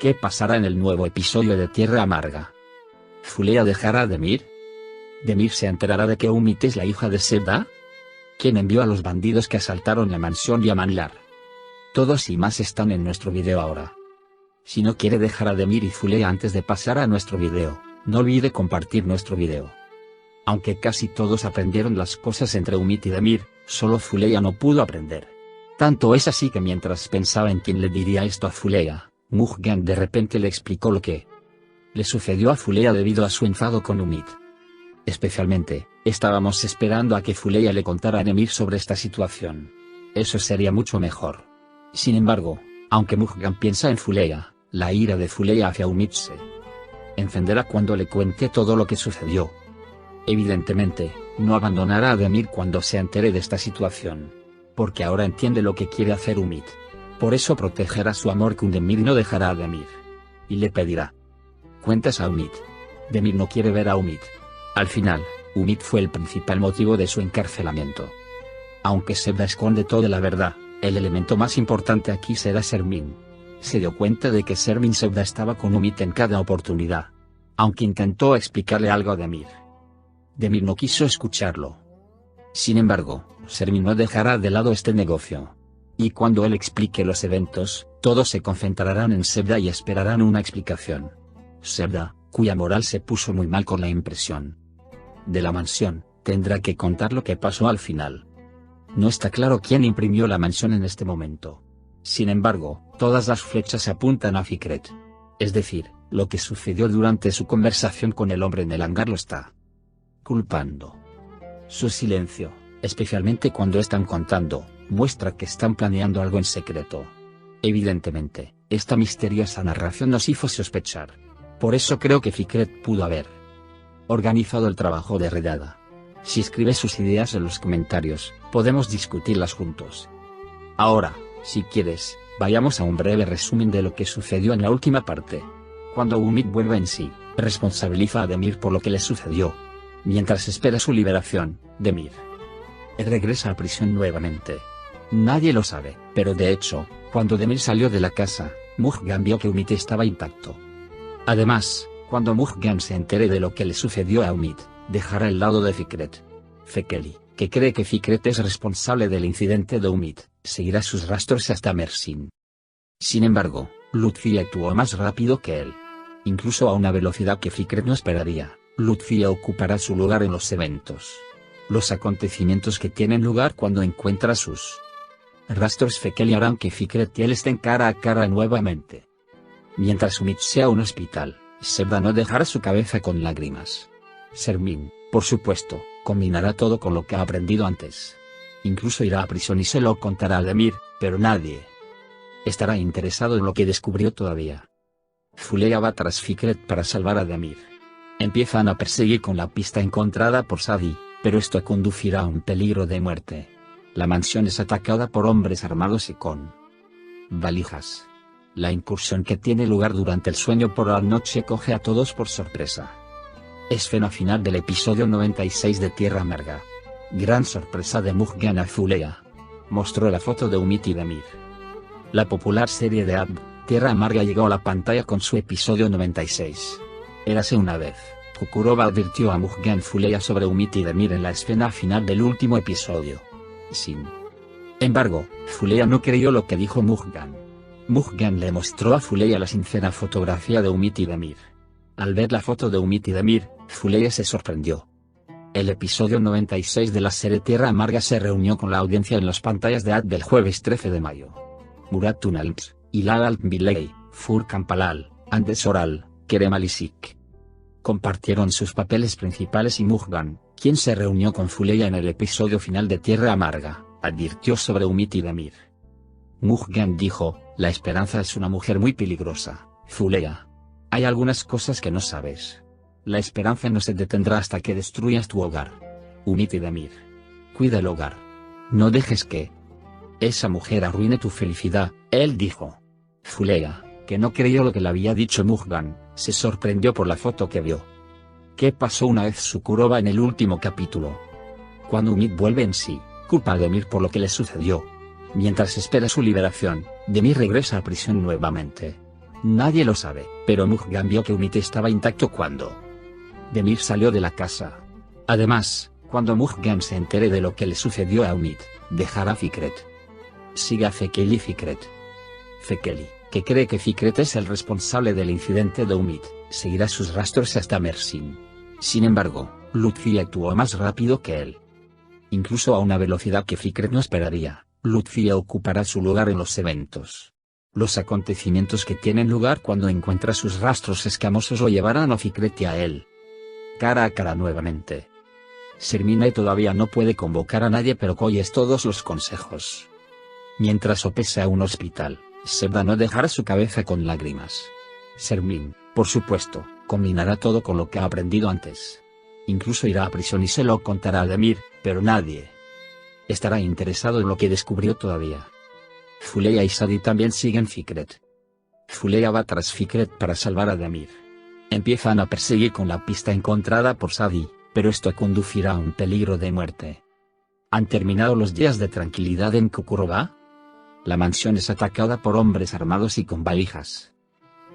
¿Qué pasará en el nuevo episodio de Tierra Amarga? ¿Fulea dejará a Demir? ¿Demir se enterará de que Umit es la hija de Sebda? ¿Quién envió a los bandidos que asaltaron la mansión Yamanlar? Todos y más están en nuestro video ahora. Si no quiere dejar a Demir y Fulea antes de pasar a nuestro video, no olvide compartir nuestro video. Aunque casi todos aprendieron las cosas entre Umit y Demir, solo Fulea no pudo aprender. Tanto es así que mientras pensaba en quién le diría esto a Fulea, Mujgan de repente le explicó lo que le sucedió a Fulea debido a su enfado con Umit. Especialmente, estábamos esperando a que Fulea le contara a Demir sobre esta situación. Eso sería mucho mejor. Sin embargo, aunque Mujgan piensa en Fulea, la ira de Fulea hacia Umit se encenderá cuando le cuente todo lo que sucedió. Evidentemente, no abandonará a Demir cuando se entere de esta situación. Porque ahora entiende lo que quiere hacer Umit. Por eso protegerá su amor con Demir y no dejará a Demir. Y le pedirá cuentas a Umit. Demir no quiere ver a Umit. Al final, Umit fue el principal motivo de su encarcelamiento. Aunque Sebda esconde toda la verdad, el elemento más importante aquí será Sermin. Se dio cuenta de que Sermin Sebda estaba con Umit en cada oportunidad. Aunque intentó explicarle algo a Demir. Demir no quiso escucharlo. Sin embargo, Sermin no dejará de lado este negocio. Y cuando él explique los eventos, todos se concentrarán en Sebda y esperarán una explicación. Sebda, cuya moral se puso muy mal con la impresión de la mansión, tendrá que contar lo que pasó al final. No está claro quién imprimió la mansión en este momento. Sin embargo, todas las flechas apuntan a Fikret. Es decir, lo que sucedió durante su conversación con el hombre en el hangar lo está culpando. Su silencio, especialmente cuando están contando, muestra que están planeando algo en secreto. Evidentemente, esta misteriosa narración nos hizo sospechar. Por eso creo que Fikret pudo haber organizado el trabajo de redada. Si escribe sus ideas en los comentarios, podemos discutirlas juntos. Ahora, si quieres, vayamos a un breve resumen de lo que sucedió en la última parte. Cuando Umit vuelve en sí, responsabiliza a Demir por lo que le sucedió. Mientras espera su liberación, Demir regresa a prisión nuevamente. Nadie lo sabe, pero de hecho, cuando Demir salió de la casa, Mujgan vio que Umit estaba intacto. Además, cuando Mujgan se entere de lo que le sucedió a Umit, dejará el lado de Fikret. Fekeli, que cree que Fikret es responsable del incidente de Umit, seguirá sus rastros hasta Mersin. Sin embargo, Lutfi actuó más rápido que él. Incluso a una velocidad que Fikret no esperaría, Lutfi ocupará su lugar en los eventos. Los acontecimientos que tienen lugar cuando encuentra sus rastros Fekeli harán que Fikret y él estén cara a cara nuevamente. Mientras Umit sea un hospital, Sebda no dejará su cabeza con lágrimas. Sermin, por supuesto, combinará todo con lo que ha aprendido antes. Incluso irá a prisión y se lo contará a Demir, pero nadie estará interesado en lo que descubrió todavía. Fulea va tras Fikret para salvar a Demir. Empiezan a perseguir con la pista encontrada por Sadi, pero esto conducirá a un peligro de muerte. La mansión es atacada por hombres armados y con valijas. La incursión que tiene lugar durante el sueño por la noche coge a todos por sorpresa. Escena final del episodio 96 de Tierra Amarga. Gran sorpresa de Mujgan a Fulea. Mostró la foto de Umit y Demir. La popular serie de ABB, Tierra Amarga llegó a la pantalla con su episodio 96. Érase una vez, Kukurova advirtió a Mujgan Fulea sobre Umit y Demir en la escena final del último episodio. Sin embargo, Fulea no creyó lo que dijo Mujgan. Mujgan le mostró a Fulea la sincera fotografía de Umit y Demir. Al ver la foto de Umit y Demir, Fulea se sorprendió. El episodio 96 de la serie Tierra Amarga se reunió con la audiencia en las pantallas de ABB del jueves 13 de mayo. Murat Tunalps, Hilal Altbiley, Furkan Palal, Andes Oral, Kerem Alisik compartieron sus papeles principales y Mujgan, quien se reunió con Fulea en el episodio final de Tierra Amarga, advirtió sobre Umit y Demir. Mujgan dijo, la esperanza es una mujer muy peligrosa, Fulea. Hay algunas cosas que no sabes. La esperanza no se detendrá hasta que destruyas tu hogar. Umit y Demir. Cuida el hogar. No dejes que esa mujer arruine tu felicidad, él dijo. Fulea, que no creyó lo que le había dicho Mujgan, se sorprendió por la foto que vio. ¿Qué pasó una vez Sukurova en el último capítulo? Cuando Umit vuelve en sí, culpa a Demir por lo que le sucedió. Mientras espera su liberación, Demir regresa a prisión nuevamente. Nadie lo sabe, pero Muggan vio que Umit estaba intacto cuando Demir salió de la casa. Además, cuando Muggan se entere de lo que le sucedió a Umit, dejará Fikret. Sigue a Fekeli Fikret. Fekeli, que cree que Fikret es el responsable del incidente de Umit, seguirá sus rastros hasta Mersin. Sin embargo, Lutfi actuó más rápido que él. Incluso a una velocidad que Fikret no esperaría, Lutfi ocupará su lugar en los eventos. Los acontecimientos que tienen lugar cuando encuentra sus rastros escamosos lo llevarán a Fikret y a él. Cara a cara nuevamente. Sermine todavía no puede convocar a nadie, pero coyes todos los consejos. Mientras opesa a un hospital, Sebda no dejará su cabeza con lágrimas. Sermin, por supuesto, combinará todo con lo que ha aprendido antes. Incluso irá a prisión y se lo contará a Demir, pero nadie estará interesado en lo que descubrió todavía. Fuleya y Sadi también siguen Fikret. Fuleya va tras Fikret para salvar a Demir. Empiezan a perseguir con la pista encontrada por Sadi, pero esto conducirá a un peligro de muerte. ¿Han terminado los días de tranquilidad en Kukuroba? La mansión es atacada por hombres armados y con valijas.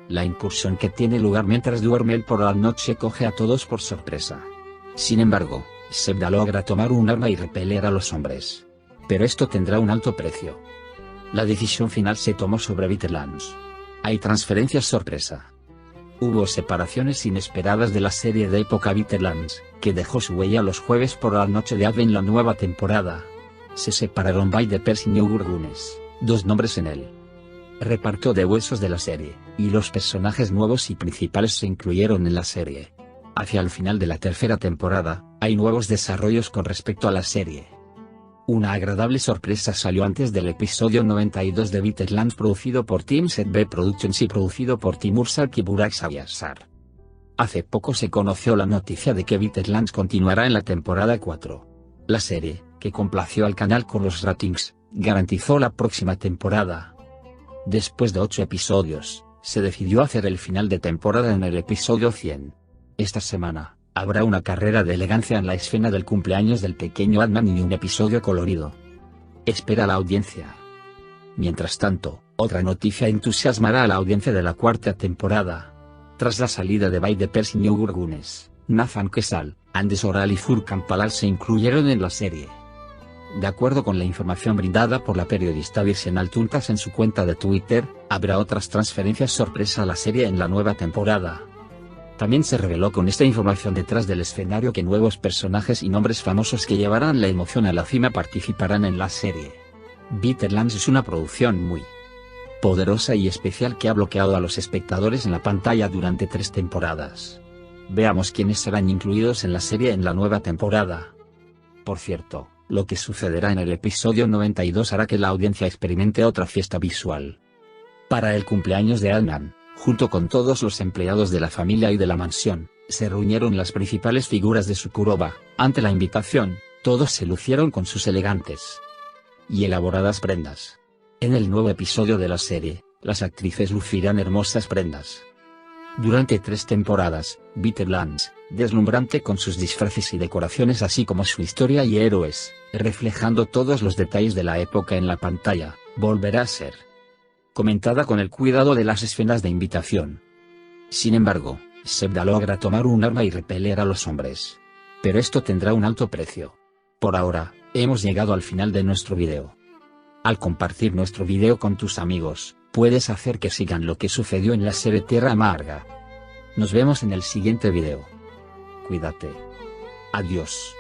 La incursión que tiene lugar mientras duerme por la noche coge a todos por sorpresa. Sin embargo, Sebda logra tomar un arma y repeler a los hombres. Pero esto tendrá un alto precio. La decisión final se tomó sobre Bitterlands. Hay transferencias sorpresa. Hubo separaciones inesperadas de la serie de época Bitterlands, que dejó su huella los jueves por la noche de Advent en la nueva temporada. Se separaron By the Percy y Gurgunes, dos nombres en el reparto de huesos de la serie, y los personajes nuevos y principales se incluyeron en la serie. Hacia el final de la tercera temporada, hay nuevos desarrollos con respecto a la serie. Una agradable sorpresa salió antes del episodio 92 de Bitterlands, producido por Team Set B Productions y producido por Timur Salk y Burak Savyasar. Hace poco se conoció la noticia de que Bitterlands continuará en la temporada 4. La serie, que complació al canal con los ratings, garantizó la próxima temporada. Después de 8 episodios, se decidió hacer el final de temporada en el episodio 100. Esta semana, habrá una carrera de elegancia en la escena del cumpleaños del pequeño Adnan y un episodio colorido. Espera a la audiencia. Mientras tanto, otra noticia entusiasmará a la audiencia de la cuarta temporada. Tras la salida de By the Percy y Gurgunes, Nathan Kesal, Andes Oral y Furkan Palal se incluyeron en la serie. De acuerdo con la información brindada por la periodista Virsen Altuntas en su cuenta de Twitter, habrá otras transferencias sorpresa a la serie en la nueva temporada. También se reveló con esta información detrás del escenario que nuevos personajes y nombres famosos que llevarán la emoción a la cima participarán en la serie. Bitterlands es una producción muy poderosa y especial que ha bloqueado a los espectadores en la pantalla durante 3 temporadas. Veamos quiénes serán incluidos en la serie en la nueva temporada. Por cierto, lo que sucederá en el episodio 92 hará que la audiencia experimente otra fiesta visual. Para el cumpleaños de Adnan, junto con todos los empleados de la familia y de la mansión, se reunieron las principales figuras de Sukuroba. Ante la invitación, todos se lucieron con sus elegantes y elaboradas prendas. En el nuevo episodio de la serie, las actrices lucirán hermosas prendas. Durante 3 temporadas, Bitterlands, deslumbrante con sus disfraces y decoraciones así como su historia y héroes, reflejando todos los detalles de la época en la pantalla, volverá a ser comentada con el cuidado de las escenas de invitación. Sin embargo, Sebda logra tomar un arma y repeler a los hombres. Pero esto tendrá un alto precio. Por ahora, hemos llegado al final de nuestro video. Al compartir nuestro video con tus amigos, puedes hacer que sigan lo que sucedió en la serie Tierra Amarga. Nos vemos en el siguiente video. Cuídate. Adiós.